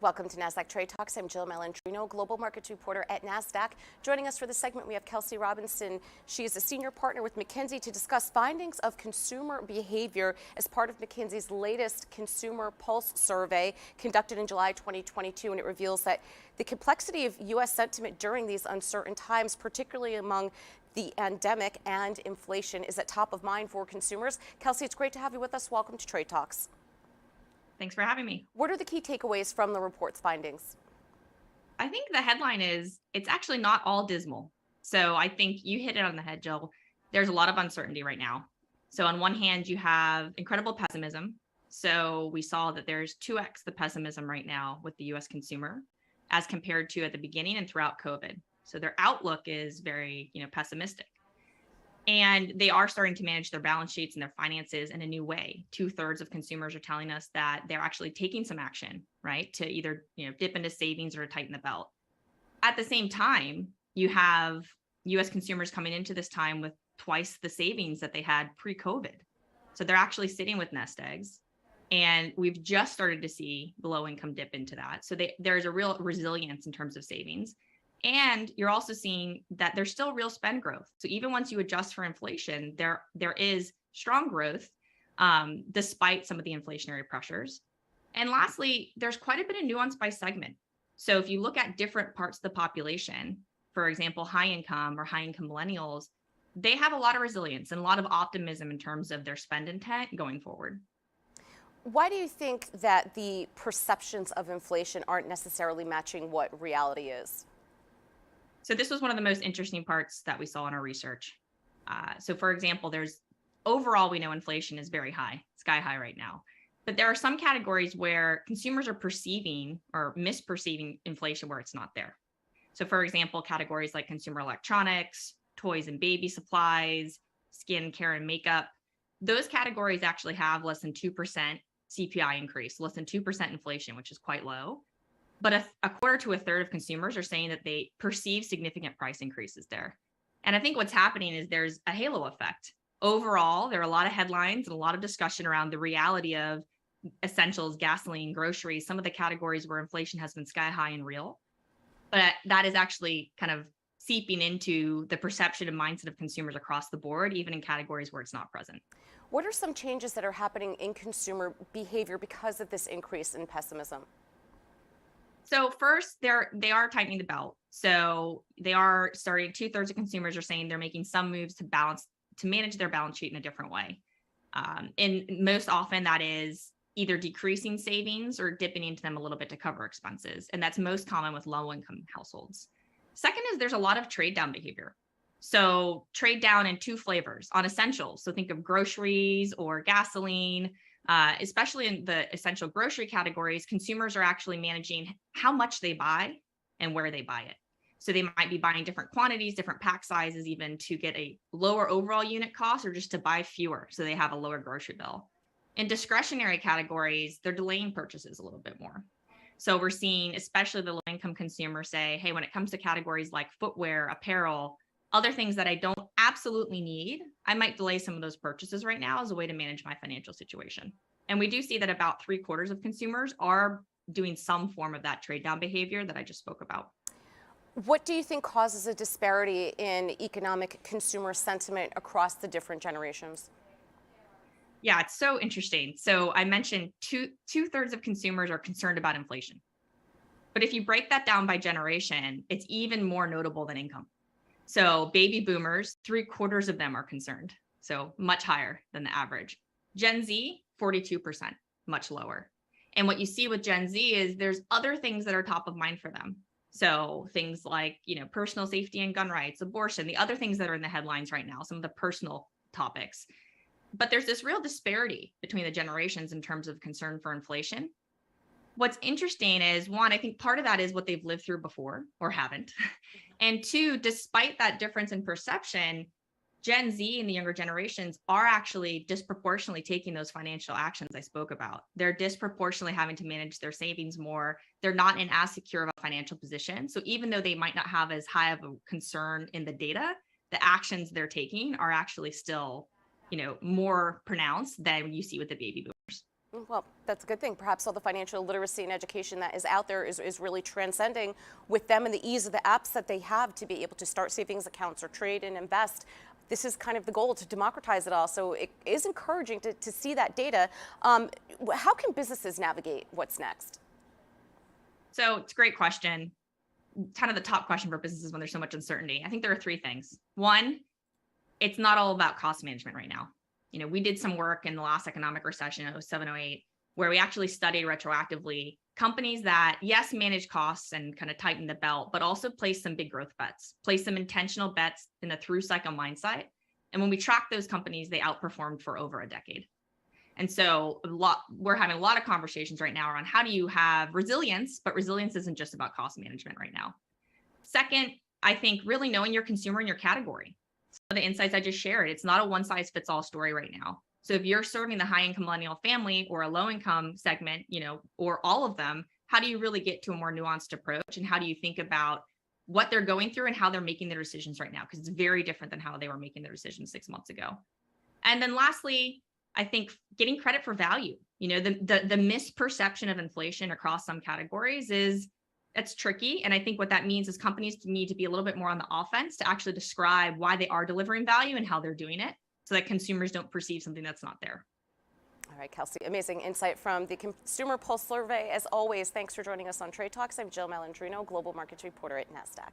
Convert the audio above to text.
Welcome to Nasdaq Trade Talks. I'm Jill Malandrino, global markets reporter at Nasdaq. Joining us for this segment, we have Kelsey Robinson. She is a senior partner with McKinsey to discuss findings of consumer behavior as part of McKinsey's latest Consumer Pulse survey conducted in July 2022. And it reveals that the complexity of U.S. sentiment during these uncertain times, particularly among the endemic and inflation, is at top of mind for consumers. Kelsey, it's great to have you with us. Welcome to Trade Talks. Thanks for having me. What are the key takeaways from the report's findings? I think the headline is, it's actually not all dismal. So I think you hit it on the head, Jill. There's a lot of uncertainty right now. So on one hand, you have incredible pessimism. So we saw that there's 2x the pessimism right now with the US consumer as compared to at the beginning and throughout COVID. So their outlook is very, pessimistic. And they are starting to manage their balance sheets and their finances in a new way. 2/3 of consumers are telling us that they're actually taking some action, right, to either dip into savings or to tighten the belt. At the same time, you have U.S. consumers coming into this time with twice the savings that they had pre-COVID. So they're actually sitting with nest eggs. And we've just started to see the low income dip into that. So there's a real resilience in terms of savings. And you're also seeing that there's still real spend growth. So even once you adjust for inflation, there is strong growth despite some of the inflationary pressures. And lastly, there's quite a bit of nuance by segment. So if you look at different parts of the population, for example, high income or high income millennials, they have a lot of resilience and a lot of optimism in terms of their spend intent going forward. Why do you think that the perceptions of inflation aren't necessarily matching what reality is? So this was one of the most interesting parts that we saw in our research. So for example, overall, we know inflation is very high, sky high right now. But there are some categories where consumers are perceiving or misperceiving inflation where it's not there. So for example, categories like consumer electronics, toys and baby supplies, skin care and makeup, those categories actually have less than 2% CPI increase, less than 2% inflation, which is quite low. But a quarter to a third of consumers are saying that they perceive significant price increases there. And I think what's happening is there's a halo effect. Overall, there are a lot of headlines and a lot of discussion around the reality of essentials, gasoline, groceries, some of the categories where inflation has been sky high and real. But that is actually kind of seeping into the perception and mindset of consumers across the board, even in categories where it's not present. What are some changes that are happening in consumer behavior because of this increase in pessimism? So first, they are tightening the belt. So they are starting, 2/3 of consumers are saying they're making some moves to manage their balance sheet in a different way. And most often that is either decreasing savings or dipping into them a little bit to cover expenses. And that's most common with low income households. Second is there's a lot of trade down behavior. So trade down in two flavors on essentials. So think of groceries or gasoline. Especially in the essential grocery categories, consumers are actually managing how much they buy and where they buy it. So they might be buying different quantities, different pack sizes, even to get a lower overall unit cost or just to buy fewer so they have a lower grocery bill. In discretionary categories, they're delaying purchases a little bit more. So we're seeing, especially the low-income consumer say, hey, when it comes to categories like footwear, apparel, other things that I don't absolutely need, I might delay some of those purchases right now as a way to manage my financial situation. And we do see that about 3/4 of consumers are doing some form of that trade down behavior that I just spoke about. What do you think causes a disparity in economic consumer sentiment across the different generations? Yeah, it's so interesting. So I mentioned 2/3 of consumers are concerned about inflation. But if you break that down by generation, it's even more notable than income. So baby boomers, 3/4 of them are concerned. So much higher than the average. Gen Z, 42%, much lower. And what you see with Gen Z is there's other things that are top of mind for them. So things like, personal safety and gun rights, abortion, the other things that are in the headlines right now, some of the personal topics. But there's this real disparity between the generations in terms of concern for inflation. What's interesting is, one, I think part of that is what they've lived through before or haven't. And two, despite that difference in perception, Gen Z and the younger generations are actually disproportionately taking those financial actions I spoke about. They're disproportionately having to manage their savings more. They're not in as secure of a financial position. So even though they might not have as high of a concern in the data, the actions they're taking are actually still, more pronounced than you see with the baby boomers. Well, that's a good thing. Perhaps all the financial literacy and education that is out there is really transcending with them and the ease of the apps that they have to be able to start savings accounts or trade and invest. This is kind of the goal, to democratize it all. So it is encouraging to see that data. How can businesses navigate what's next? So it's a great question. Kind of the top question for businesses when there's so much uncertainty. I think there are three things. One, it's not all about cost management right now. We did some work in the last economic recession, 07, 08, where we actually studied retroactively companies that, yes, manage costs and kind of tighten the belt, but also place some big growth bets, place some intentional bets in a through cycle mindset. And when we track those companies, they outperformed for over a decade. And so we're having a lot of conversations right now around how do you have resilience, but resilience isn't just about cost management right now. Second, I think really knowing your consumer and your category. The insights I just shared, it's not a one size fits all story right now. So if you're serving the high income millennial family or a low income segment, or all of them, how do you really get to a more nuanced approach? And how do you think about what they're going through and how they're making their decisions right now? Because it's very different than how they were making their decisions 6 months ago. And then lastly, I think getting credit for value. The misperception of inflation across some categories that's tricky. And I think what that means is companies need to be a little bit more on the offense to actually describe why they are delivering value and how they're doing it so that consumers don't perceive something that's not there. All right, Kelsey, amazing insight from the Consumer Pulse Survey. As always, thanks for joining us on Trade Talks. I'm Jill Malandrino, Global Markets Reporter at Nasdaq.